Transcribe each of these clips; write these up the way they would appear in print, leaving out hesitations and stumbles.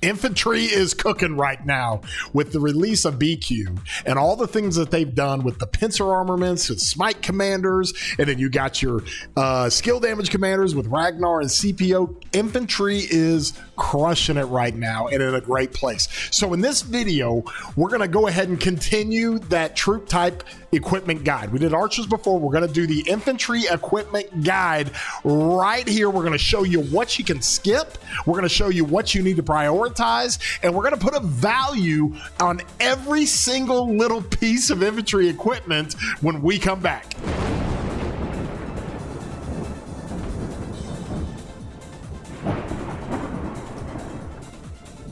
Infantry is cooking right now with the release of BQ and all the things that they've done with the pincer armaments and smite commanders, and then you got your skill damage commanders with Ragnar and CPO. Infantry is crushing it right now and in a great place. So in this video, we're going to go ahead and continue that troop type equipment guide. We did archers before. We're going to do the infantry equipment guide right here. We're going to show you what you can skip. We're going to show you what you need to prioritize, and we're going to put a value on every single little piece of infantry equipment when we come back.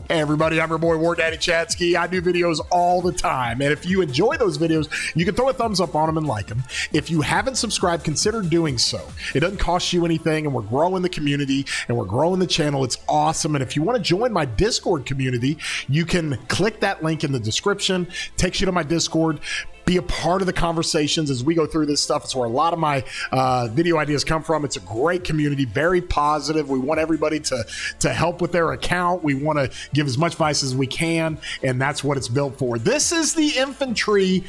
Hey everybody, I'm your boy War Daddy Chatsky. I do videos all the time, and if you enjoy those videos, you can throw a thumbs up on them and like them. If you haven't subscribed, consider doing so. It doesn't cost you anything, and we're growing the community and we're growing the channel. It's awesome. And if you want to join my Discord community, you can click that link in the description. Takes you to my Discord. Be a part of the conversations as we go through this stuff. It's where a lot of my video ideas come from. It's a great community, very positive. We want everybody to help with their account. We want to give as much advice as we can, and that's what it's built for. This is the infantry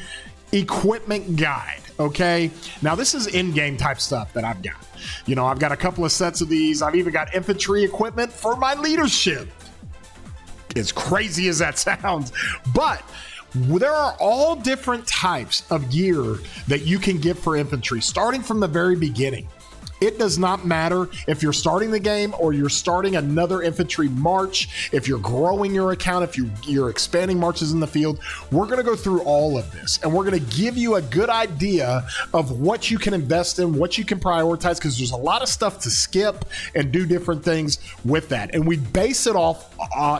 equipment guide, okay? Now, this is in-game type stuff that I've got. You know, I've got a couple of sets of these. I've even got infantry equipment for my leadership. As crazy as that sounds, but there are all different types of gear that you can get for infantry, starting from the very beginning. It does not matter if you're starting the game or you're starting another infantry march, if you're growing your account, if you're expanding marches in the field. We're going to go through all of this, and we're going to give you a good idea of what you can invest in, what you can prioritize, because there's a lot of stuff to skip and do different things with that. And we base it off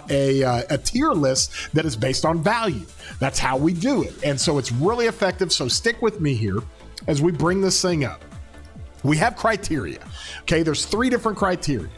a tier list that is based on value. That's how we do it. And so it's really effective. So stick with me here as we bring this thing up. We have criteria. Okay, there's 3 different criteria.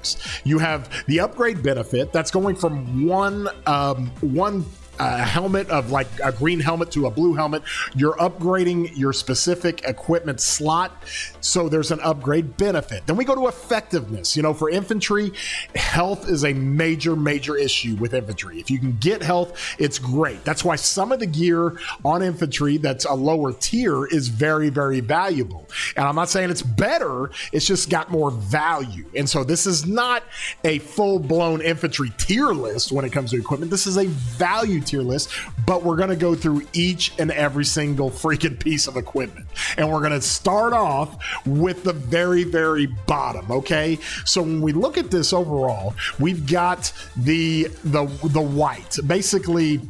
You have the upgrade benefit. That's going from one helmet of like a green helmet to a blue helmet. You're upgrading your specific equipment slot, so there's an upgrade benefit. Then we go to effectiveness. You know, for infantry, health is a major issue with infantry. If you can get health, it's great. That's why some of the gear on infantry that's a lower tier is very valuable. And I'm not saying it's better, it's just got more value. And so this is not a full-blown infantry tier list when it comes to equipment. This is a value tier list, but we're going to go through each and every single freaking piece of equipment, and we're going to start off with the very bottom. Okay, so when we look at this overall, we've got the white, basically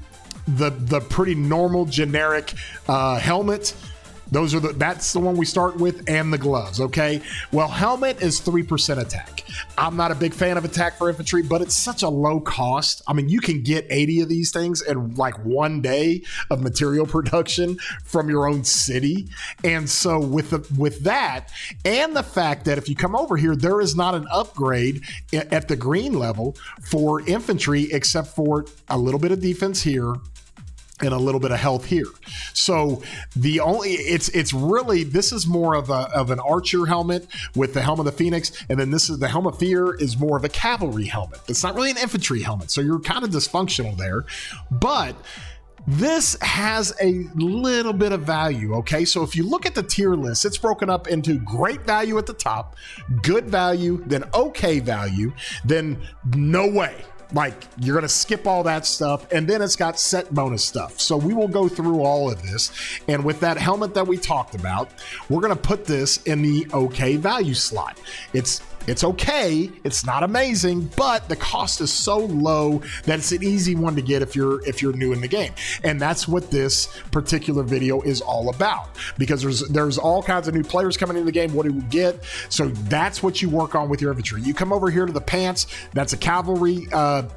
the pretty normal generic helmet. That's the one we start with, and the gloves. Okay, well, helmet is 3% attack. I'm not a big fan of attack for infantry, but it's such a low cost. I mean, you can get 80 of these things in like one day of material production from your own city. And so with that, and the fact that if you come over here, there is not an upgrade at the green level for infantry except for a little bit of defense here and a little bit of health here. So it's really, this is more of an archer helmet with the helm of the Phoenix, and then this is the helm of fear is more of a cavalry helmet. It's not really an infantry helmet, so you're kind of dysfunctional there, but this has a little bit of value. Okay, so if you look at the tier list, it's broken up into great value at the top, good value, then okay value, then no way. Like, you're going to skip all that stuff, and then it's got set bonus stuff. So we will go through all of this, and with that helmet that we talked about, we're going to put this in the okay value slot. It's okay, it's not amazing, but the cost is so low that it's an easy one to get if you're new in the game. And that's what this particular video is all about, because there's all kinds of new players coming into the game. What do we get? So that's what you work on with your infantry. You come over here to the pants, that's a cavalry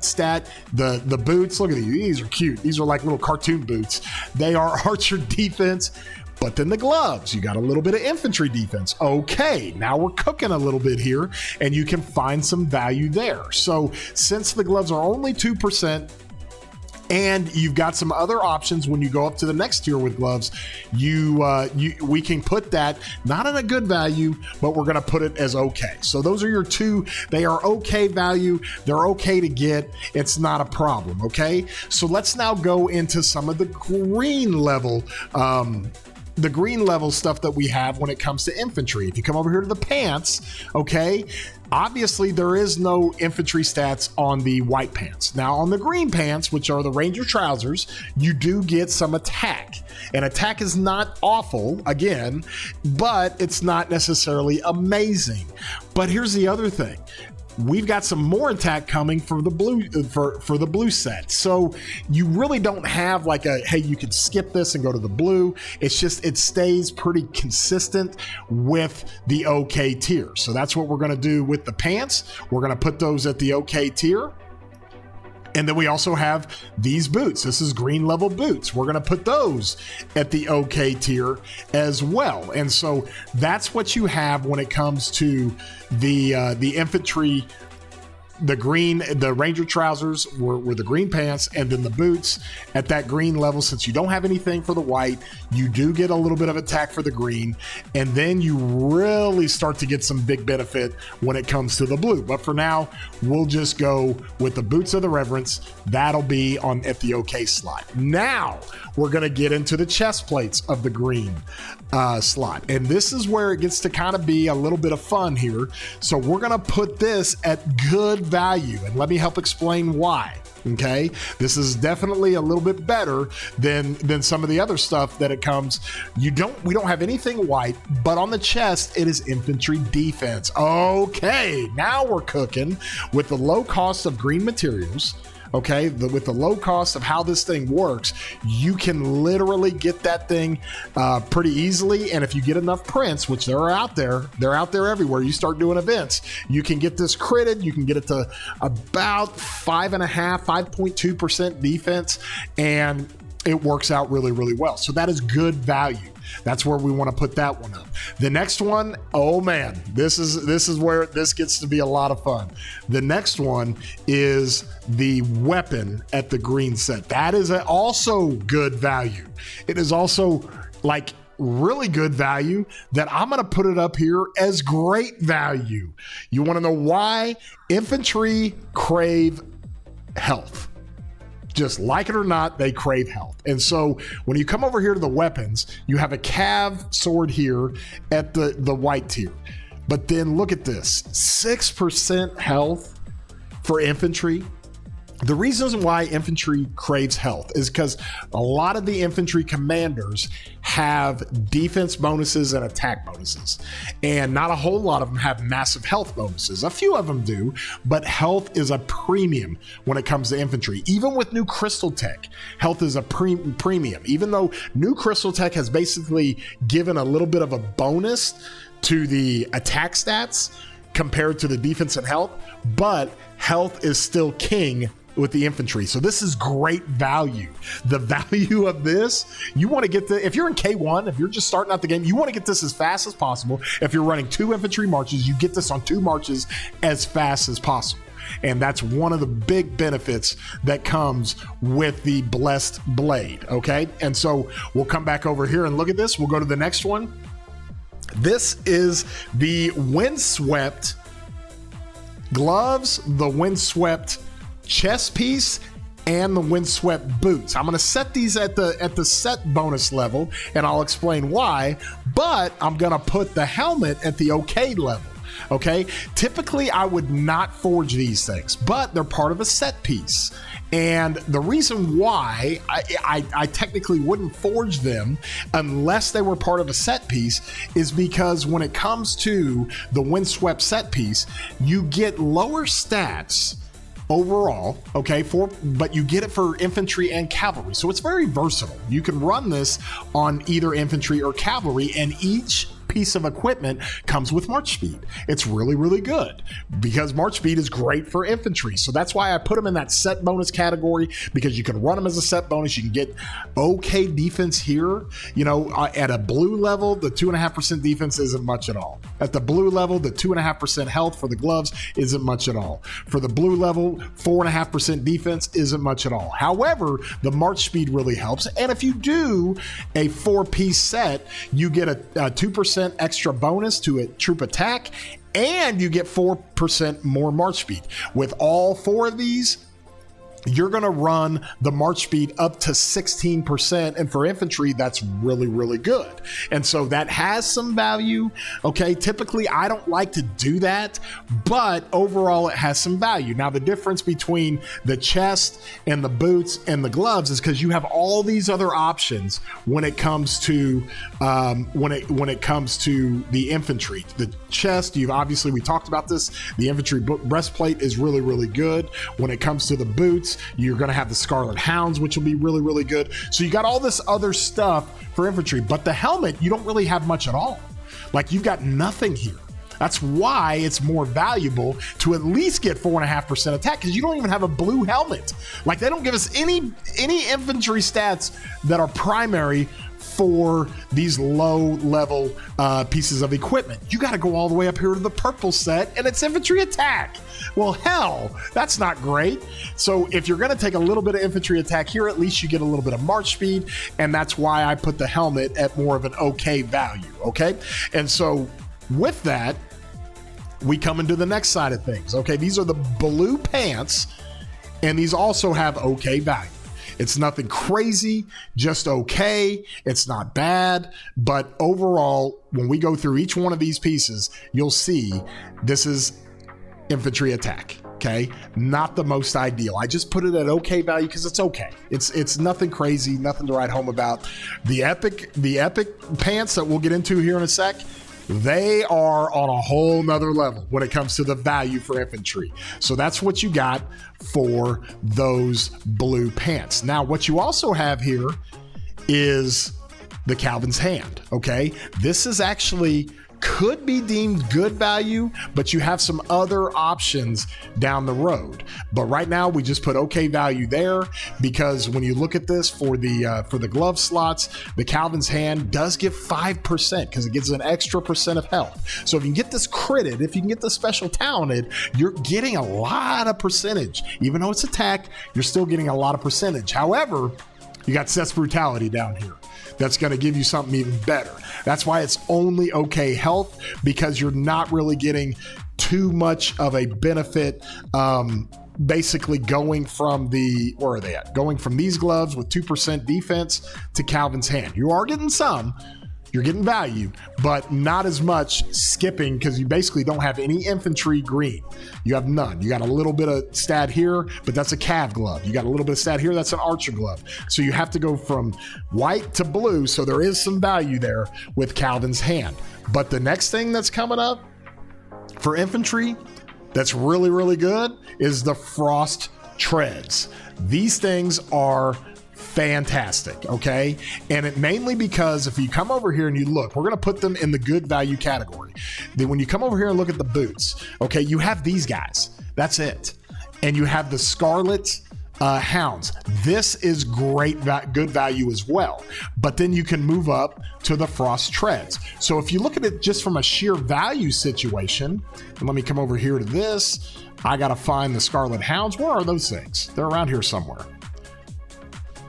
stat. The boots, look at these are cute. These are like little cartoon boots. They are archer defense. But then the gloves, you got a little bit of infantry defense. Okay, now we're cooking a little bit here, and you can find some value there. So since the gloves are only 2%, And you've got some other options when you go up to the next tier with gloves. We can put that not in a good value, but we're going to put it as okay. So those are your two. They are okay value. They're okay to get. It's not a problem. Okay. So let's now go into some of the green level stuff that we have when it comes to infantry. If you come over here to the pants, okay, obviously there is no infantry stats on the white pants. Now on the green pants, which are the Ranger trousers, you do get some attack. And attack is not awful, again, but it's not necessarily amazing. But here's the other thing. We've got some more attack coming for the blue for the blue set. So you really don't have like a, hey, you can skip this and go to the blue. It's just, it stays pretty consistent with the okay tier. So that's what we're going to do with the pants. We're going to put those at the okay tier. And then we also have these boots. This is green level boots. We're going to put those at the okay tier as well. And so that's what you have when it comes to the infantry. The Ranger trousers were the green pants, and then the boots at that green level. Since you don't have anything for the white, you do get a little bit of attack for the green, and then you really start to get some big benefit when it comes to the blue. But for now, we'll just go with the boots of the reverence. That'll be on at the okay slot. Now we're going to get into the chest plates of the green slot, and this is where it gets to kind of be a little bit of fun here. So we're going to put this at good value, and let me help explain why. Okay, this is definitely a little bit better than some of the other stuff that it comes. We don't have anything white, but on the chest it is infantry defense. Okay, now we're cooking with the low cost of green materials. Okay, with the low cost of how this thing works, you can literally get that thing pretty easily. And if you get enough prints, which they're out there everywhere, you start doing events, you can get this critted. You can get it to about 5.2% defense, and it works out really, really well. So that is good value. That's where we want to put that one up. The next one, oh man, this is where this gets to be a lot of fun. The next one is the weapon at the green set. That is also good value. It is also like really good value that I'm going to put it up here as great value. You want to know why? Infantry crave health. Just like it or not, they crave health. And so when you come over here to the weapons, you have a cav sword here at the white tier. But then look at this, 6% health for infantry. The reasons why infantry craves health is because a lot of the infantry commanders have defense bonuses and attack bonuses, and not a whole lot of them have massive health bonuses. A few of them do, but health is a premium when it comes to infantry. Even with new crystal tech, health is a premium. Even though new crystal tech has basically given a little bit of a bonus to the attack stats compared to the defense and health, but health is still king with the infantry. So this is great value. The value of this, you want to get if you're in K1, if you're just starting out the game, you want to get this as fast as possible. If you're running 2 infantry marches, you get this on 2 marches as fast as possible. And that's one of the big benefits that comes with the Blessed Blade, okay? And so we'll come back over here and look at this. We'll go to the next one. This is the Windswept gloves, the Windswept chest piece, and the Windswept boots. I'm going to set these at the set bonus level, and I'll explain why, but I'm going to put the helmet at the okay level. Okay, typically I would not forge these things, but they're part of a set piece. And the reason why I technically wouldn't forge them unless they were part of a set piece is because when it comes to the Windswept set piece, you get lower stats overall, okay, but you get it for infantry and cavalry. So it's very versatile. You can run this on either infantry or cavalry, and each piece of equipment comes with March speed. It's really, really good because March speed is great for infantry. So that's why I put them in that set bonus category, because you can run them as a set bonus. You can get okay defense here. You know, at a blue level, the 2.5% defense isn't much at all. At the blue level, the 2.5% health for the gloves isn't much at all. For the blue level, 4.5% defense isn't much at all. However, the March speed really helps. And if you do a 4-piece set, you get a 2% extra bonus to a troop attack, and you get 4% more March speed. With all 4 of these, you're going to run the March speed up to 16%. And for infantry, that's really, really good. And so that has some value. Okay. Typically, I don't like to do that, but overall, it has some value. Now, the difference between the chest and the boots and the gloves is because you have all these other options when it comes to when it comes to the infantry. The chest, we talked about this. The infantry breastplate is really, really good. When it comes to the boots, you're going to have the Scarlet Hounds, which will be really, really good. So you got all this other stuff for infantry, but the helmet, you don't really have much at all. Like, you've got nothing here. That's why it's more valuable to at least get 4.5% attack, because you don't even have a blue helmet. Like, they don't give us any infantry stats that are primary for these low level pieces of equipment. You got to go all the way up here to the purple set, and it's infantry attack. Well, hell, that's not great. So if you're going to take a little bit of infantry attack here, at least you get a little bit of March speed, and that's why I put the helmet at more of an okay value. Okay, and so with that, we come into the next side of things. Okay, these are the blue pants, and these also have okay value. It's nothing crazy, just okay. It's not bad, but overall, when we go through each one of these pieces, you'll see this is infantry attack. Okay, not the most ideal. I just put it at okay value because it's okay. It's nothing crazy, nothing to write home about. The epic pants that we'll get into here in a sec, they are on a whole nother level when it comes to the value for infantry. So that's what you got for those blue pants. Now, what you also have here is the Calvin's Hand, okay? This is actually could be deemed good value, but you have some other options down the road. But right now we just put okay value there, because when you look at this for the glove slots, the Calvin's Hand does give 5% because it gives an extra % of health. So if you can get this critted, if you can get the special talented, you're getting a lot of percentage. Even though it's attack, you're still getting a lot of percentage. However, you got Seth's Brutality down here. That's going to give you something even better. That's why it's only okay health, because you're not really getting too much of a benefit. Basically going from where are they at? Going from these gloves with 2% defense to Calvin's Hand. You are getting some. You're getting value, but not as much skipping, because you basically don't have any infantry green. You have none. You got a little bit of stat here, but that's a cav glove. You got a little bit of stat here, that's an archer glove. So you have to go from white to blue, so there is some value there with Calvin's Hand. But the next thing that's coming up for infantry that's really, really good is the Frost Treads. These things are fantastic, okay? And it mainly because if you come over here and you look, we're going to put them in the good value category. Then when you come over here and look at the boots, okay, you have these guys. That's it. And you have the Scarlet Hounds. This is great, good value as well. But then you can move up to the Frost Treads. So if you look at it just from a sheer value situation, and let me come over here to this, I got to find the Scarlet Hounds. Where are those things? They're around here somewhere.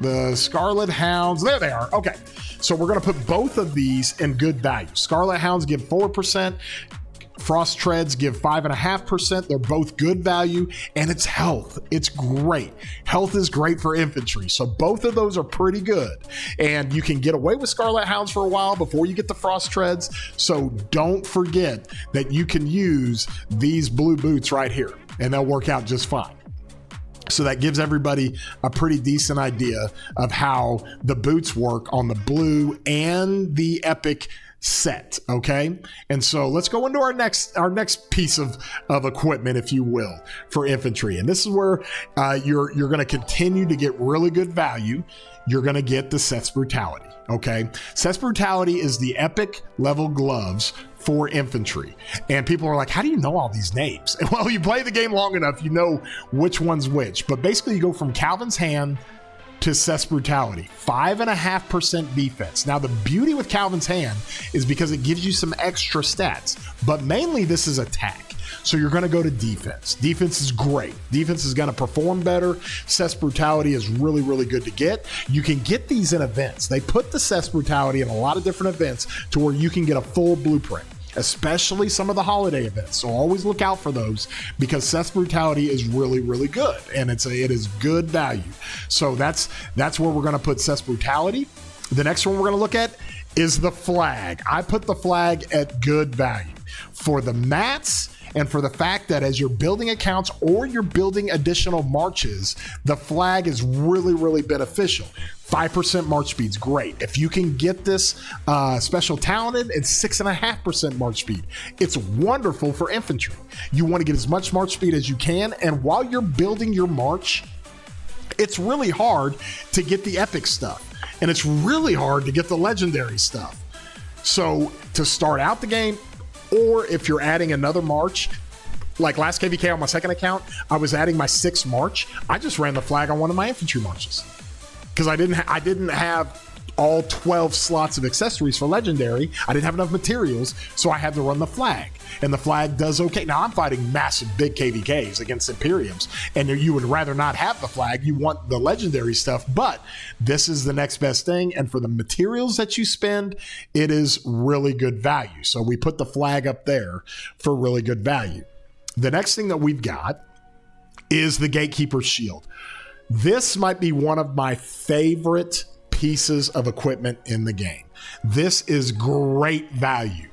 The Scarlet Hounds, there they are. Okay, so we're going to put both of these in good value. Scarlet Hounds give 4%. Frost Treads give 5.5%. They're both good value, and it's health. It's great. Health is great for infantry, so both of those are pretty good. And you can get away with Scarlet Hounds for a while before you get the Frost Treads, so don't forget that you can use these blue boots right here, and they'll work out just fine. So that gives everybody a pretty decent idea of how the boots work on the blue and the epic set. Okay, and so let's go into our next piece of equipment, if you will, for infantry. And this is where you're going to continue to get really good value. You're going to get the Seth's Brutality. Okay, Seth's Brutality is the epic level gloves for infantry. And people are like, how do you know all these names? And well, you play the game long enough, you know which one's which. But basically you go from Calvin's Hand to Seth's Brutality, 5.5% defense. Now, the beauty with Calvin's Hand is because it gives you some extra stats, but mainly this is attack. So you're going to go to defense. Defense is great. Defense is going to perform better. Seth's Brutality is really, really good to get. You can get these in events. They put the Seth's Brutality in a lot of different events to where you can get a full blueprint, especially some of the holiday events. So always look out for those, because Seth's Brutality is really, really good, and it is good value. So that's where we're going to put Seth's Brutality. The next one we're going to look at is the flag. I put the flag at good value for the mats and for the fact that as you're building accounts or you're building additional marches, the flag is really, really beneficial. 5% march speed's great. If you can get this special talented, it's 6.5% march speed. It's wonderful for infantry. You want to get as much march speed as you can, and while you're building your march, it's really hard to get the epic stuff, and it's really hard to get the legendary stuff. So to start out the game, or if you're adding another march, like last KVK on my second account, I was adding my 6th march. I just ran the flag on one of my infantry marches, because I didn't have all 12 slots of accessories for legendary. I didn't have enough materials, so I had to run the flag. And the flag does okay. Now I'm fighting massive big KVKs against Imperiums, and you would rather not have the flag. You want the legendary stuff, but this is the next best thing. And for the materials that you spend, it is really good value. So we put the flag up there for really good value. The next thing that we've got is the Gatekeeper's Shield. This might be one of my favorite pieces of equipment in the game. This is great value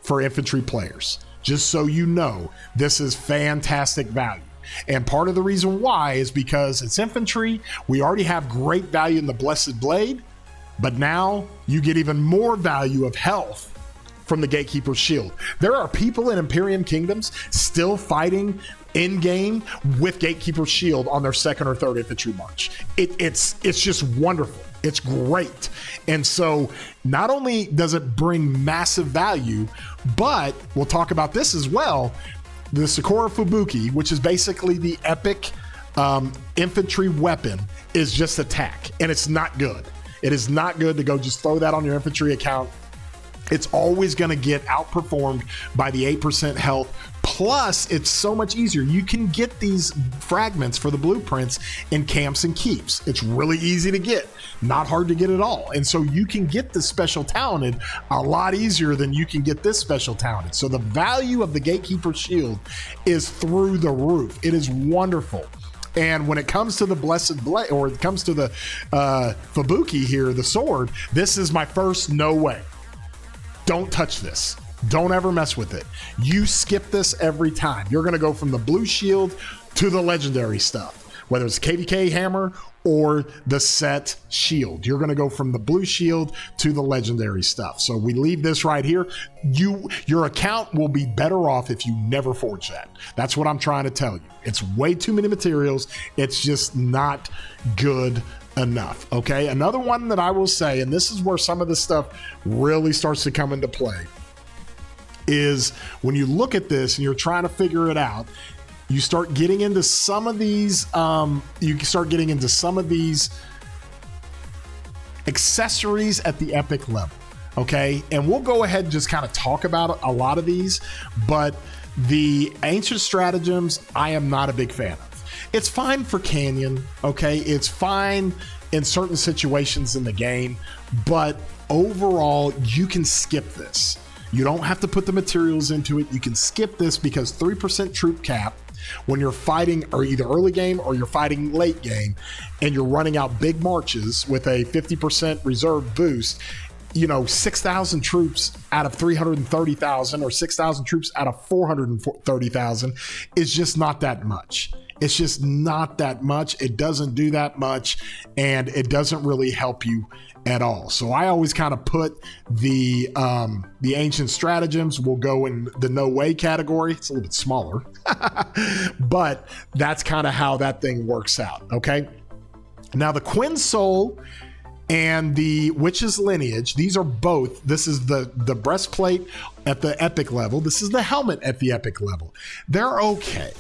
for infantry players. Just so you know, this is fantastic value. And part of the reason why is because it's infantry. We already have great value in the Blessed Blade, but now you get even more value of health from the Gatekeeper's Shield. There are people in Imperium Kingdoms still fighting in-game with Gatekeeper's Shield on their 2nd or 3rd infantry march. It's just wonderful. It's great. And so not only does it bring massive value, but we'll talk about this as well. The Sakura Fubuki, which is basically the epic infantry weapon, is just attack, and it's not good. It is not good to go just throw that on your infantry account. It's always going to get outperformed by the 8% health. Plus, it's so much easier. You can get these fragments for the blueprints in camps and keeps. It's really easy to get, not hard to get at all. And so you can get the special talented a lot easier than you can get this special talented. So the value of the Gatekeeper's Shield is through the roof. It is wonderful. And when it comes to the Blessed Blade, or it comes to the Fubuki here, the sword, this is my first no way. Don't touch this. Don't ever mess with it. You skip this every time. You're going to go from the blue shield to the legendary stuff, whether it's KVK hammer or the set shield. You're going to go from the blue shield to the legendary stuff. So we leave this right here. Your account will be better off if you never forge that. That's what I'm trying to tell you. It's way too many materials. It's just not good enough. Okay, another one that I will say, and this is where some of this stuff really starts to come into play, is when you look at this and you're trying to figure it out, you start getting into some of these accessories at the epic level. Okay, and we'll go ahead and just kind of talk about a lot of these, but the ancient stratagems I am not a big fan of. It's fine for Canyon, okay? It's fine in certain situations in the game, but overall, you can skip this. You don't have to put the materials into it. You can skip this because 3% troop cap when you're fighting, or either early game or you're fighting late game, and you're running out big marches with a 50% reserve boost, 6,000 troops out of 330,000 or 6,000 troops out of 430,000 is just not that much. It's just not that much. It doesn't do that much, and it doesn't really help you at all. So I always kind of put the ancient stratagems will go in the no way category. It's a little bit smaller, but that's kind of how that thing works out. Okay. Now the Quinn Soul and the Witch's Lineage, these are both, this is the breastplate at the epic level. This is the helmet at the epic level. They're okay.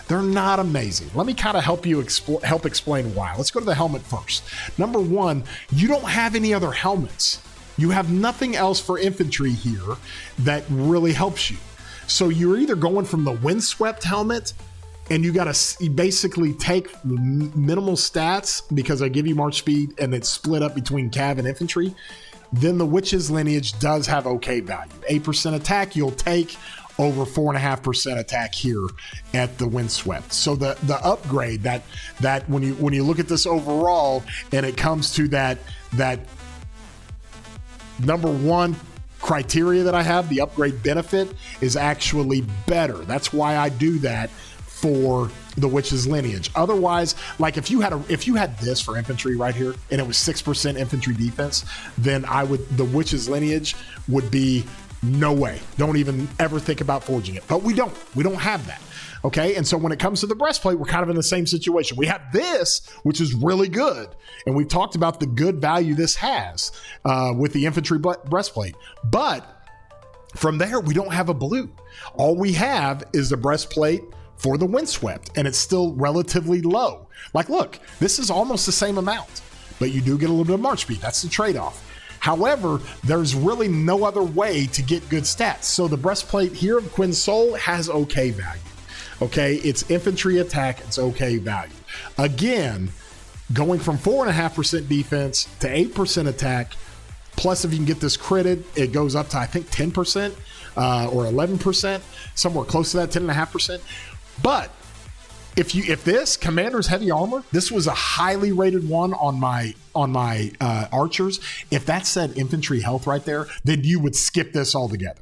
They're not amazing. Let me kind of help you help explain why. Let's go to the helmet first. Number one, you don't have any other helmets. You have nothing else for infantry here that really helps you. So you're either going from the windswept helmet, and you got to basically take minimal stats because I give you march speed and it's split up between cav and infantry. Then the Witch's Lineage does have okay value. 8% attack you'll take over 4.5% attack here at the windswept. So the upgrade that when you look at this overall and it comes to that number one criteria that I have, the upgrade benefit is actually better. That's why I do that for the Witch's Lineage. Otherwise, like if you had this for infantry right here and it was 6% infantry defense, then the Witch's Lineage would be no way. Don't even ever think about forging it. But we don't have that. Okay. And so when it comes to the breastplate, we're kind of in the same situation. We have this, which is really good. And we've talked about the good value this has with the infantry breastplate. But from there, we don't have a blue. All we have is the breastplate for the windswept, and it's still relatively low. Like, look, this is almost the same amount, but you do get a little bit of march speed. That's the trade-off. However, there's really no other way to get good stats. So the breastplate here of Quinn Soul has okay value. Okay, it's infantry attack, it's okay value. Again, going from 4.5% defense to 8% attack, plus if you can get this critted, it goes up to, I think, 10% or 11%, somewhere close to that, 10.5%. But if this Commander's heavy armor, this was a highly rated one on my archers. If that said infantry health right there, then you would skip this altogether.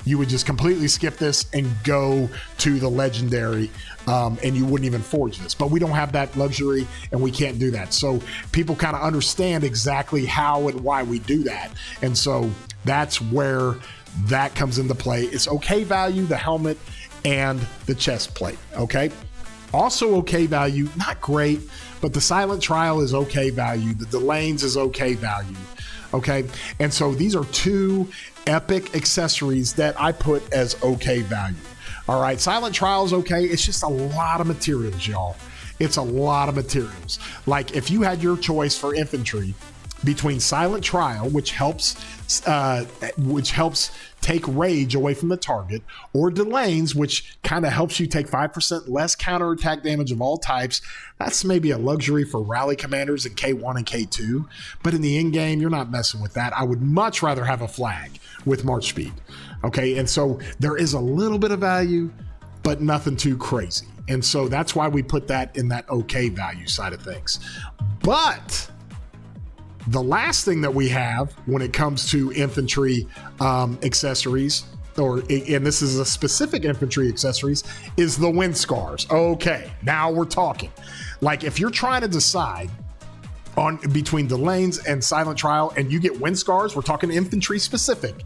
You would just completely skip this and go to the legendary, and you wouldn't even forge this. But we don't have that luxury, and we can't do that. So people kind of understand exactly how and why we do that. And so that's where that comes into play. It's okay value, the helmet, and the chest plate. Okay. Also okay value, not great, but the Silent Trial is okay value. The Delanes is okay value. Okay. And so these are two epic accessories that I put as okay value. All right. Silent Trial is okay. It's just a lot of materials, y'all. It's a lot of materials. Like if you had your choice for infantry between Silent Trial, which helps take rage away from the target, or Delanes, which kind of helps you take 5% less counterattack damage of all types. That's maybe a luxury for rally commanders in K1 and K2, but in the end game, you're not messing with that. I would much rather have a flag with march speed. Okay, and so there is a little bit of value, but nothing too crazy. And so that's why we put that in that okay value side of things. But the last thing that we have when it comes to infantry accessories, and this is a specific infantry accessories, is the wind scars. Okay, now we're talking. Like if you're trying to decide on between Delanes and Silent Trial and you get wind scars, we're talking infantry specific.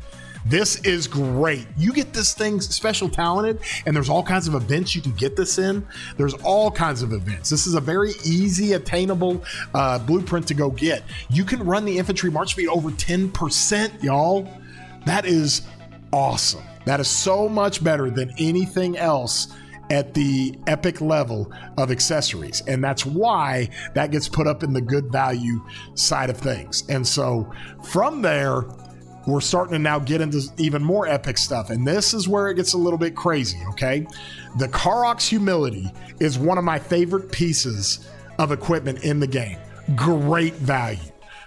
This is great. You get this thing special talented, and there's all kinds of events you can get this in. There's all kinds of events. This is a very easy, attainable blueprint to go get. You can run the infantry march speed over 10%, y'all. That is awesome. That is so much better than anything else at the epic level of accessories. And that's why that gets put up in the good value side of things. And so from there, we're starting to now get into even more epic stuff. And this is where it gets a little bit crazy, okay? The Karok's Humility is one of my favorite pieces of equipment in the game. Great value.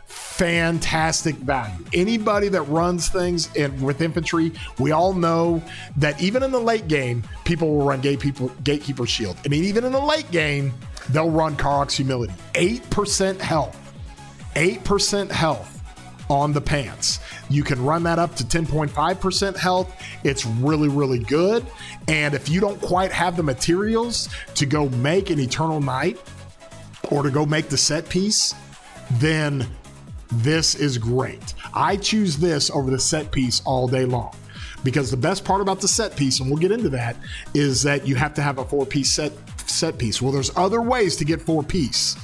Fantastic value. Anybody that runs things with infantry, we all know that even in the late game, people will run Gatekeeper Shield. I mean, even in the late game, they'll run Karok's Humility. 8% health. 8% health on the pants. You can run that up to 10.5% health. It's really, really good. And if you don't quite have the materials to go make an Eternal Night or to go make the set piece, then this is great. I choose this over the set piece all day long, because the best part about the set piece, and we'll get into that, is that you have to have a 4-piece set piece. Well, there's other ways to get 4-piece.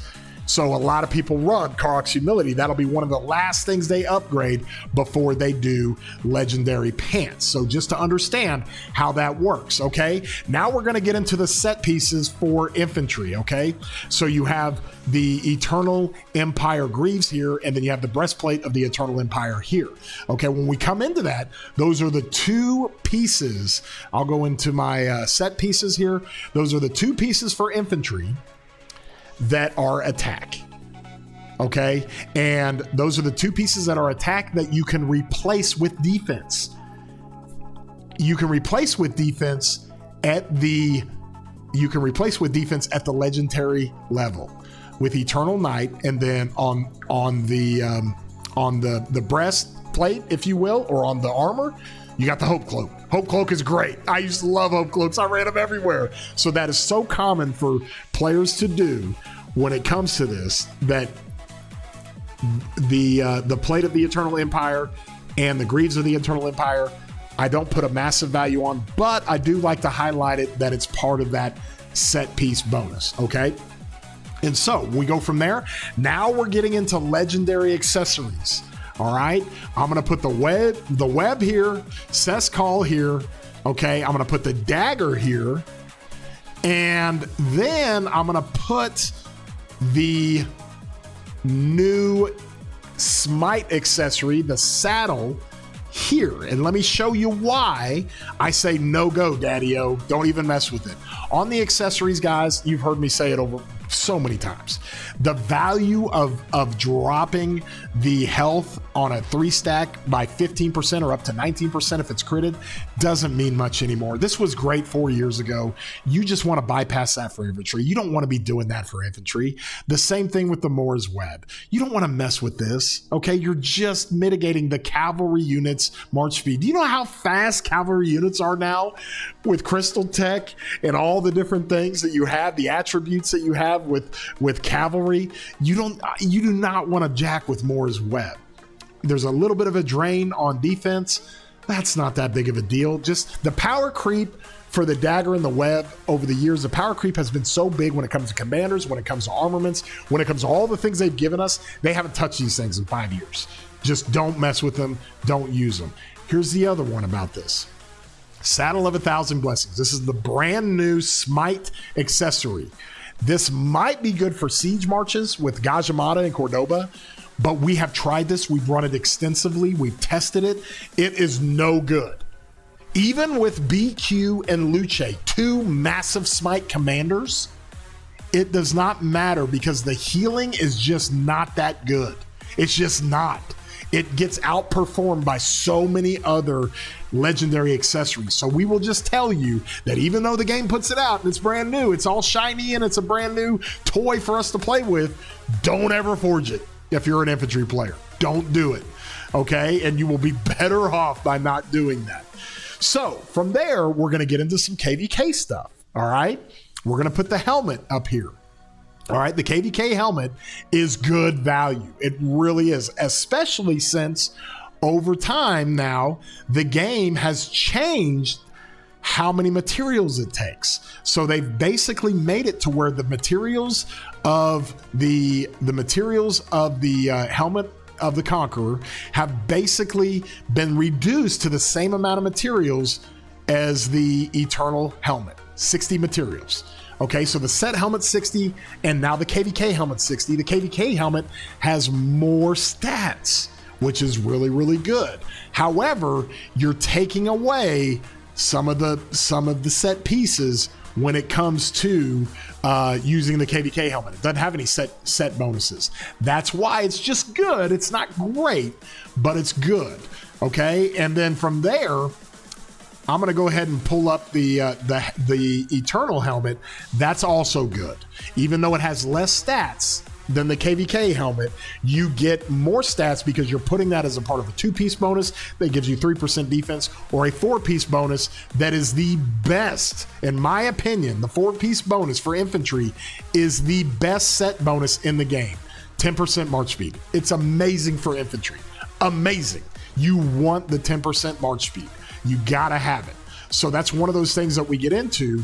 So a lot of people run Karak's Humility. That'll be one of the last things they upgrade before they do Legendary Pants. So just to understand how that works, okay? Now we're gonna get into the set pieces for Infantry, okay? So you have the Eternal Empire Greaves here, and then you have the breastplate of the Eternal Empire here. Okay, when we come into that, those are the 2 pieces. I'll go into my set pieces here. Those are the 2 pieces for Infantry that are attack, okay? And those are the 2 pieces that are attack that you can replace with defense. You can replace with defense at the legendary level with Eternal Night, and then on the breastplate, if you will, or on the armor, you got the Hope Cloak. Hope Cloak is great. I used to love Hope Cloaks. I ran them everywhere. So that is so common for players to do when it comes to this, that the plate of the Eternal Empire and the Greaves of the Eternal Empire, I don't put a massive value on, but I do like to highlight it that it's part of that set piece bonus, okay? And so we go from there. Now we're getting into legendary accessories. All right, I'm gonna put the web here, Call here, okay? I'm gonna put the dagger here, and then I'm gonna put the new smite accessory, the saddle, here. And let me show you why I say no go, Daddy-O. Don't even mess with it. On the accessories, guys, you've heard me say it over so many times. The value of dropping the health on a 3-stack by 15% or up to 19% if it's critted doesn't mean much anymore. This was great 4 years ago. You just want to bypass that for Infantry. You don't want to be doing that for Infantry. The same thing with the Moore's Web. You don't want to mess with this, okay? You're just mitigating the cavalry units march speed. Do you know how fast cavalry units are now with Crystal Tech and all the different things that you have, the attributes that you have with cavalry? You do not want to jack with Moore's Web. There's a little bit of a drain on defense. That's not that big of a deal. Just the power creep for the dagger and the web over the years. The power creep has been so big when it comes to commanders, when it comes to armaments, when it comes to all the things they've given us. They haven't touched these things in 5 years. Just don't mess with them. Don't use them. Here's the other one about this. Saddle of 1,000 Blessings. This is the brand new Smite accessory. This might be good for siege marches with Gajamada and Cordoba, but we have tried this. We've run it extensively. We've tested it. It is no good. Even with BQ and Luce, 2 massive Smite commanders, it does not matter because the healing is just not that good. It's just not. It gets outperformed by so many other legendary accessories. So we will just tell you that even though the game puts it out and it's brand new, it's all shiny and it's a brand new toy for us to play with, don't ever forge it if you're an Infantry player. Don't do it, okay? And you will be better off by not doing that. So from there, we're gonna get into some KVK stuff, all right? We're gonna put the helmet up here. All right, the KVK helmet is good value. It really is, especially since over time now, the game has changed how many materials it takes. So they've basically made it to where the materials of the helmet of the Conqueror have basically been reduced to the same amount of materials as the Eternal helmet, 60 materials. Okay, so the set helmet 60, and now the KVK helmet 60. The KVK helmet has more stats, which is really, really good. However, you're taking away some of the set pieces when it comes to using the KVK helmet. It doesn't have any set bonuses. That's why it's just good. It's not great, but it's good. Okay, and then from there, I'm going to go ahead and pull up the Eternal helmet. That's also good. Even though it has less stats, than the KVK helmet. You get more stats because you're putting that as a part of a 2-piece bonus that gives you 3% defense, or a 4-piece bonus that is the best, in my opinion. The 4-piece bonus for infantry is the best set bonus in the game. 10% march speed. It's amazing for infantry. Amazing. You want the 10% march speed. You gotta have it. So that's one of those things that we get into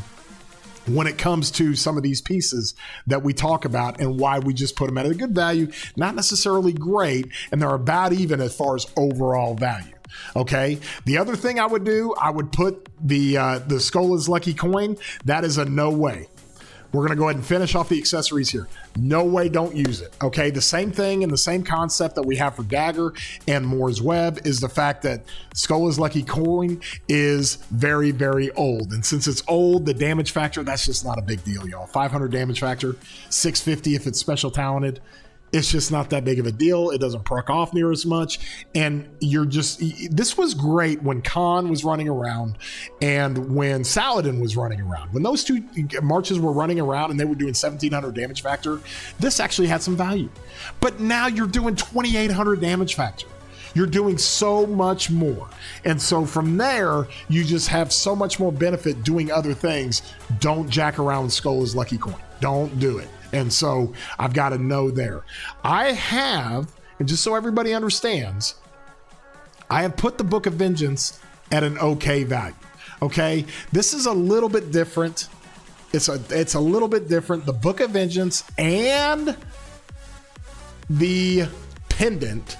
when it comes to some of these pieces that we talk about and why we just put them at a good value, not necessarily great, and they're about even as far as overall value. Okay. The other thing I would do, I would put the Skull is Lucky coin. That is a no way. We're going to go ahead and finish off the accessories here. No way, don't use it. Okay, the same thing and the same concept that we have for Dagger and Moore's Web is the fact that Skull is Lucky coin is very, very old. And since it's old, the damage factor, that's just not a big deal, y'all. 500 damage factor, 650 if it's special talented. It's just not that big of a deal. It doesn't proc off near as much. And this was great when Khan was running around and when Saladin was running around. When those two marches were running around and they were doing 1700 damage factor, this actually had some value. But now you're doing 2800 damage factor. You're doing so much more. And so from there, you just have so much more benefit doing other things. Don't jack around with Skull is Lucky coin. Don't do it. And so I've got to know there. I have, and just so everybody understands, I have put the Book of Vengeance at an okay value. Okay, this is a little bit different. It's a little bit different. The Book of Vengeance and the pendant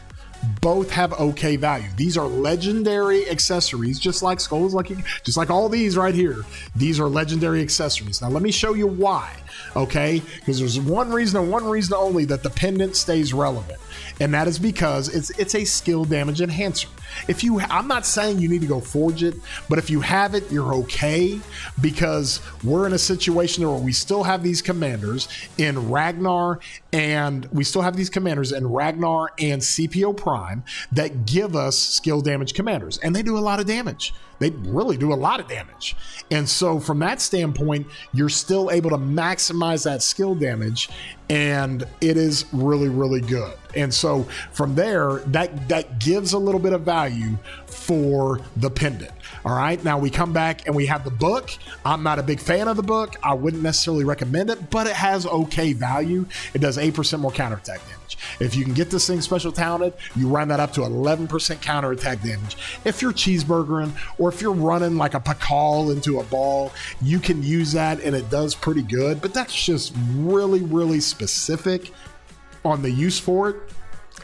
both have okay value. These are legendary accessories, just like Skull is Lucky, just like all these right here. These are legendary accessories. Now let me show you why, okay? Because there's one reason and one reason only that the pendant stays relevant, and that is because it's a skill damage enhancer. I'm not saying you need to go forge it, but if you have it, you're okay, because we're in a situation where we still have these commanders in Ragnar and CPO Prime that give us skill damage commanders, and they do a lot of damage. They really do a lot of damage. And so from that standpoint, you're still able to maximize that skill damage, and it is really, really good. And so from there, that gives a little bit of value for the pendant. All right, now we come back and we have the book. I'm not a big fan of the book. I wouldn't necessarily recommend it, but it has okay value. It does 8% more counterattack damage. If you can get this thing special talented, you run that up to 11% counterattack damage. If you're cheeseburgering or if you're running like a Pakal into a ball, you can use that and it does pretty good, but that's just really, really specific on the use for it.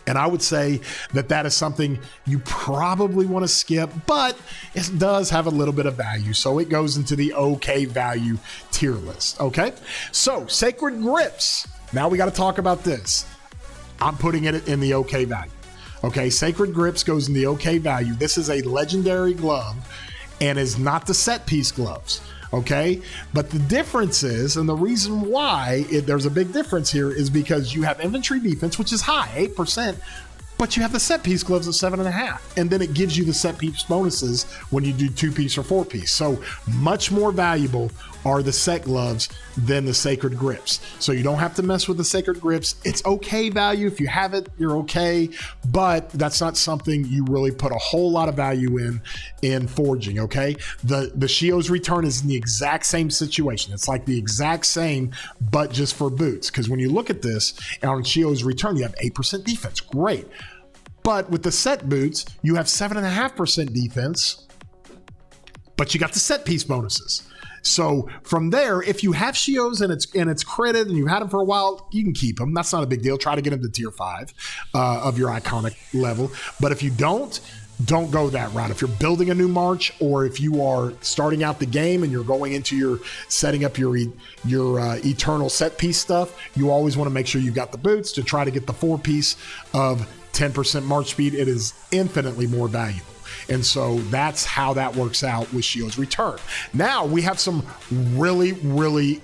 And I would say that is something you probably want to skip, but it does have a little bit of value. So it goes into the okay value tier list. Okay. So Sacred Grips. Now we got to talk about this. I'm putting it in the okay value. Okay. Sacred Grips goes in the okay value. This is a legendary glove and is not the set piece gloves. Okay, but the difference is, and the reason why there's a big difference here is because you have infantry defense, which is high, 8%, but you have the set piece gloves at 7.5, and then it gives you the set piece bonuses when you do 2-piece or 4-piece. So much more valuable are the set gloves than the Sacred Grips. So you don't have to mess with the Sacred Grips. It's okay value. If you have it, you're okay, but that's not something you really put a whole lot of value in forging, okay? The Shio's Return is in the exact same situation. It's like the exact same, but just for boots. Because when you look at this, on Shio's Return, you have 8% defense. Great. But with the set boots, you have 7.5% defense, but you got the set piece bonuses. So from there, if you have Shios and it's critted and you've had them for a while, you can keep them. That's not a big deal. Try to get them to tier 5 of your iconic level. But if you don't go that route. If you're building a new march, or if you are starting out the game and you're going into your setting up your eternal set piece stuff, you always want to make sure you've got the boots to try to get the 4-piece of 10% march speed. It is infinitely more valuable. And so that's how that works out with Shio's Return. Now we have some really, really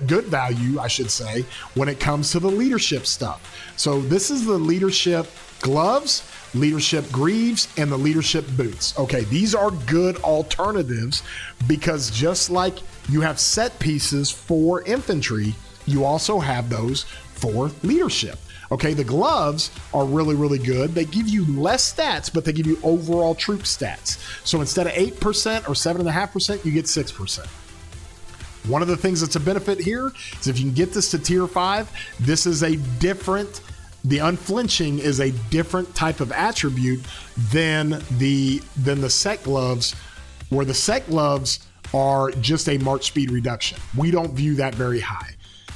good value, I should say, when it comes to the leadership stuff. So this is the leadership gloves, leadership greaves, and the leadership boots. Okay, these are good alternatives because just like you have set pieces for infantry, you also have those for leadership. Okay, the gloves are really, really good. They give you less stats, but they give you overall troop stats. So instead of 8% or 7.5%, you get 6%. One of the things that's a benefit here is if you can get this to tier 5, this is a different, the unflinching is a different type of attribute than the set gloves, where the set gloves are just a march speed reduction. We don't view that very high.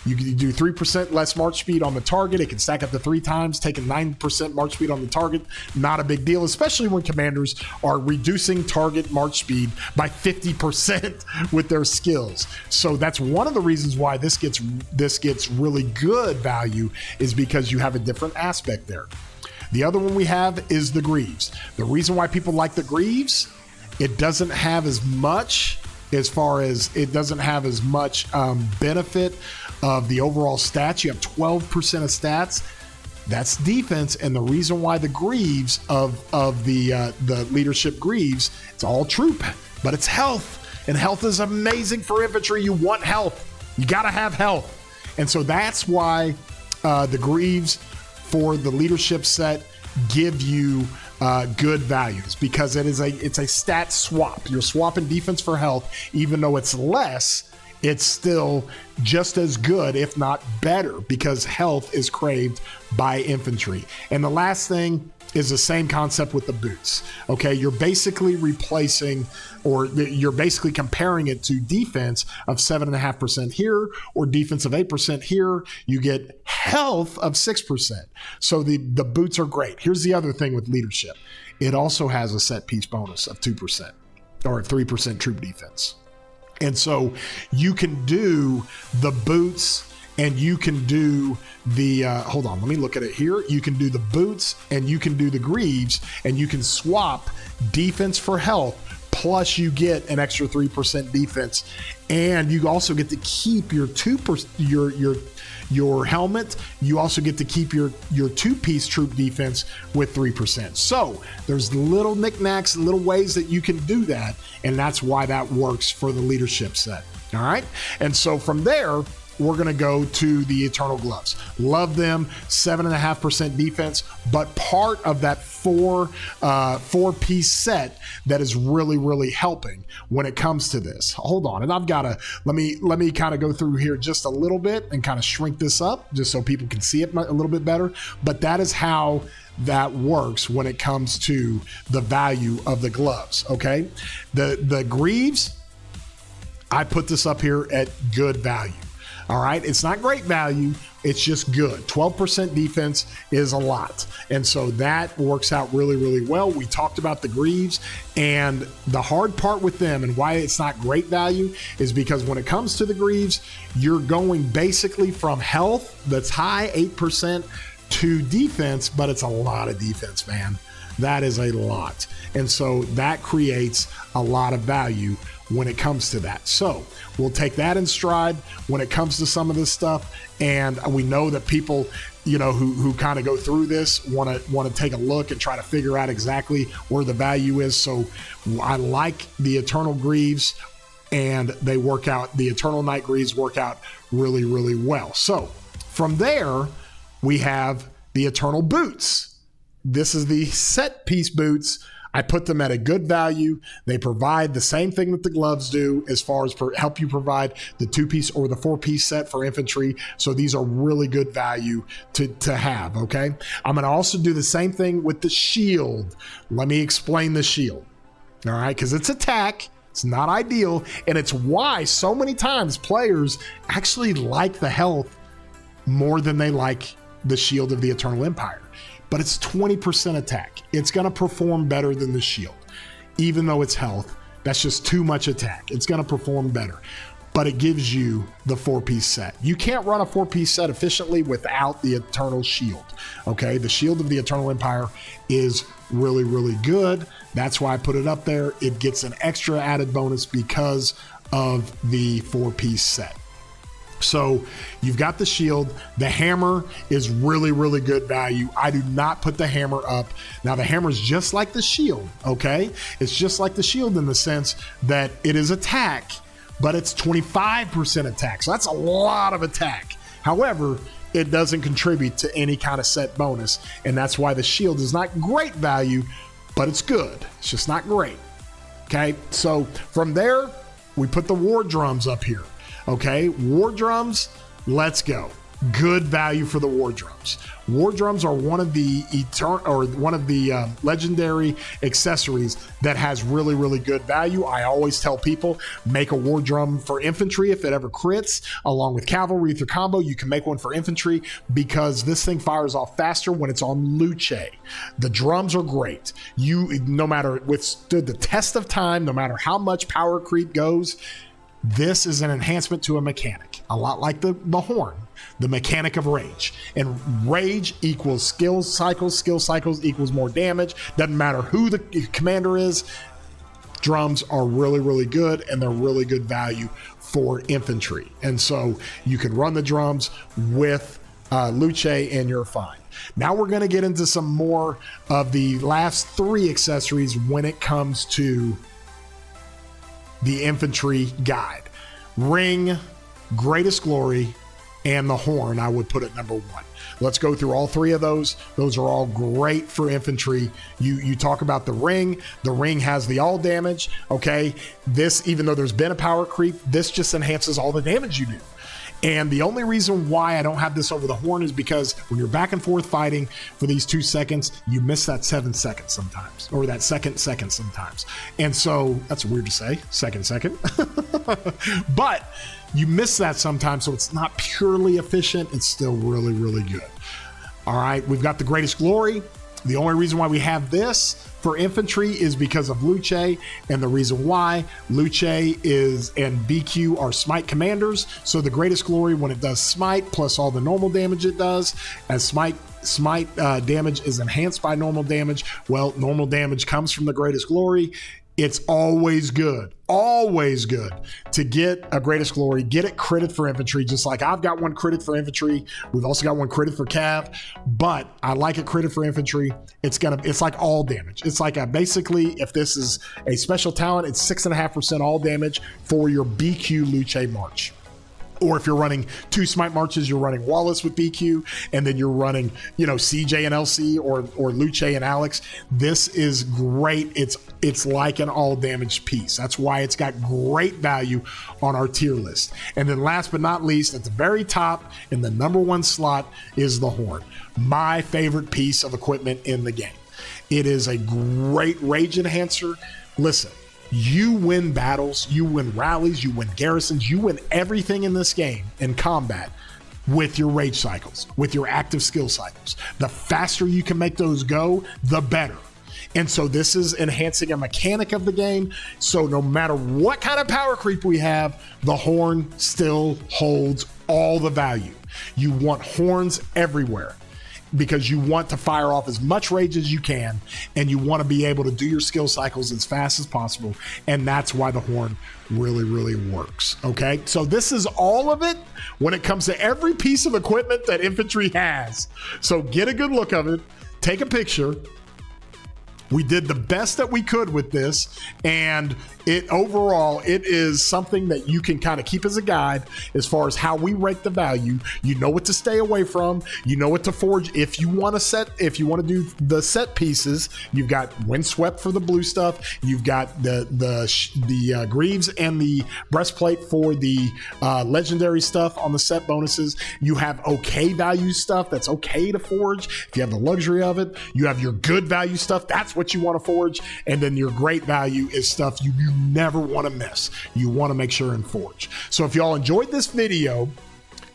You can do 3% less march speed on the target. It can stack up to 3 times, taking 9% march speed on the target. Not a big deal, especially when commanders are reducing target march speed by 50% with their skills. So that's one of the reasons why this gets really good value, is because you have a different aspect there. The other one we have is the Greaves. The reason why people like the Greaves, it doesn't have as much benefit of the overall stats. You have 12% of stats. That's defense, and the reason why the Greaves of the leadership Greaves, it's all troop, but it's health, and health is amazing for infantry. You want health. You got to have health, and so that's why the Greaves for the leadership set give you good values, because it's a stat swap. You're swapping defense for health. Even though it's less, it's still just as good, if not better, because health is craved by infantry. And the last thing is the same concept with the boots. Okay, you're basically replacing, or you're basically comparing it to defense of 7.5% here, or defense of 8% here. You get health of 6%. So the boots are great. Here's the other thing with leadership. It also has a set piece bonus of 2% or 3% troop defense. And so you can do the boots, and you can do the, hold on, let me look at it here. You can do the boots, and you can do the Greaves, and you can swap defense for health, plus you get an extra 3% defense. And you also get to keep your 2%, your helmet. You also get to keep your 2-piece troop defense with 3%. So there's little knickknacks, little ways that you can do that, and that's why that works for the leadership set. All right, and so from there, we're going to go to the Eternal Gloves. Love them, 7.5% defense, but part of that four-piece set that is really, really helping when it comes to this. Hold on, and I've got to, let me kind of go through here just a little bit and kind of shrink this up just so people can see it a little bit better. But that is how that works when it comes to the value of the gloves, okay? The Greaves, I put this up here at good value. All right, it's not great value, it's just good. 12% defense is a lot. And so that works out really, really well. We talked about the Greaves, and the hard part with them and why it's not great value is because when it comes to the Greaves, you're going basically from health that's high, 8%, to defense, but it's a lot of defense, man. That is a lot. And so that creates a lot of value when it comes to that. So we'll take that in stride when it comes to some of this stuff. And we know that people, you know, who kind of go through this want to take a look and try to figure out exactly where the value is. So I like the Eternal Greaves, and they work out, the Eternal Night Greaves work out really, really well. So from there, we have the Eternal Boots. This is the set piece boots. I put them at a good value. They provide the same thing that the gloves do as far as help you provide the 2-piece or the 4-piece set for infantry. So these are really good value to have, okay? I'm going to also do the same thing with the shield. Let me explain the shield, all right? Because it's attack. It's not ideal, and it's why so many times players actually like the health more than they like the shield of the Eternal Empire. But it's 20% attack. It's going to perform better than the shield. Even though it's health, that's just too much attack. It's going to perform better. But it gives you the 4-piece set. You can't run a 4-piece set efficiently without the Eternal Shield. Okay, the Shield of the Eternal Empire is really, really good. That's why I put it up there. It gets an extra added bonus because of the 4-piece set. So you've got the shield. The hammer is really, really good value. I do not put the hammer up. Now the hammer is just like the shield, okay? It's just like the shield in the sense that it is attack, but it's 25% attack. So that's a lot of attack. However, it doesn't contribute to any kind of set bonus, and that's why the shield is not great value, but it's good. It's just not great. Okay, so from there, we put the war drums up here. Okay, war drums, let's go. Good value for the war drums. War drums are one of the legendary accessories that has really, really good value. I always tell people, make a war drum for infantry if it ever crits, along with cavalry with your combo. You can make one for infantry because this thing fires off faster when it's on Luce. The drums are great. No matter withstood the test of time, no matter how much power creep goes, this is an enhancement to a mechanic, a lot like the horn, the mechanic of rage. And rage equals skill cycles equals more damage. Doesn't matter who the commander is. Drums are really, really good, and they're really good value for infantry. And so you can run the drums with Luce and you're fine. Now we're going to get into some more of the last 3 accessories when it comes to the infantry guide. Ring, Greatest Glory, and the horn I would put at number 1. Let's go through all 3 of those. Those are all great for infantry. You talk about the ring. The ring has the all damage. Okay, this, even though there's been a power creep, this just enhances all the damage you do. And the only reason why I don't have this over the horn is because when you're back and forth fighting for these 2 seconds, you miss that 7 seconds sometimes, or that second sometimes. And so that's weird to say, second. But you miss that sometimes, so it's not purely efficient. It's still really, really good. All right, we've got the Greatest Glory. The only reason why we have this for infantry is because of Luce, and the reason why Luce is and BQ are smite commanders. So the Greatest Glory, when it does smite plus all the normal damage it does, as smite damage is enhanced by normal damage, well, normal damage comes from the Greatest Glory. It's always good to get a Greatest Glory, get it critted for infantry, just like I've got one critted for infantry. We've also got one critted for cav, but I like it critted for infantry. It's like all damage. It's like basically, if this is a special talent, it's 6.5% all damage for your BQ Luce March. Or if you're running 2 smite marches, you're running Wallace with BQ, and then you're running, CJ and LC or Luce and Alex. This is great. It's like an all damage piece. That's why it's got great value on our tier list. And then last but not least, at the very top in the number 1 slot is the horn. My favorite piece of equipment in the game. It is a great rage enhancer. Listen. You win battles, you win rallies, you win garrisons, you win everything in this game in combat with your rage cycles, with your active skill cycles. The faster you can make those go, the better. And so this is enhancing a mechanic of the game. So no matter what kind of power creep we have, the horn still holds all the value. You want horns everywhere, because you want to fire off as much rage as you can, and you want to be able to do your skill cycles as fast as possible. And that's why the horn really, really works. Okay, so this is all of it when it comes to every piece of equipment that infantry has. So get a good look of it, take a picture. We did the best that we could with this, and overall, it is something that you can kind of keep as a guide as far as how we rate the value. You know what to stay away from. You know what to forge if you want to do the set pieces. You've got Windswept for the blue stuff. You've got the greaves and the breastplate for the legendary stuff on the set bonuses. You have okay value stuff that's okay to forge if you have the luxury of it. You have your good value stuff. That's what you want to forge. And then your great value is stuff you never want to miss. You want to make sure and forge. So if y'all enjoyed this video,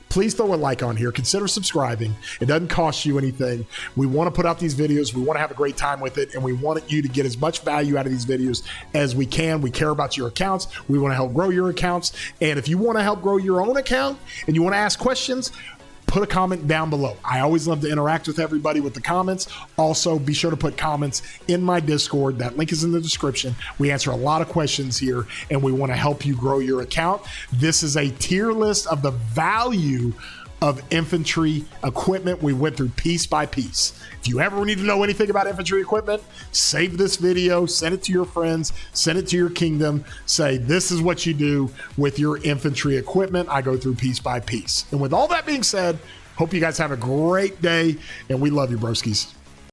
please throw a like on here. Consider subscribing. It doesn't cost you anything. We want to put out these videos. We want to have a great time with it, and we want you to get as much value out of these videos as we can. We care about your accounts. We want to help grow your accounts. And if you want to help grow your own account and you want to ask questions, put a comment down below. I always love to interact with everybody with the comments. Also, be sure to put comments in my Discord. That link is in the description. We answer a lot of questions here, and we want to help you grow your account. This is a tier list of the value of infantry equipment. We went through piece by piece. If you ever need to know anything about infantry equipment, save this video, send it to your friends, send it to your kingdom, say this is what you do with your infantry equipment. I go through piece by piece. And with all that being said, hope you guys have a great day, and we love you, broskies.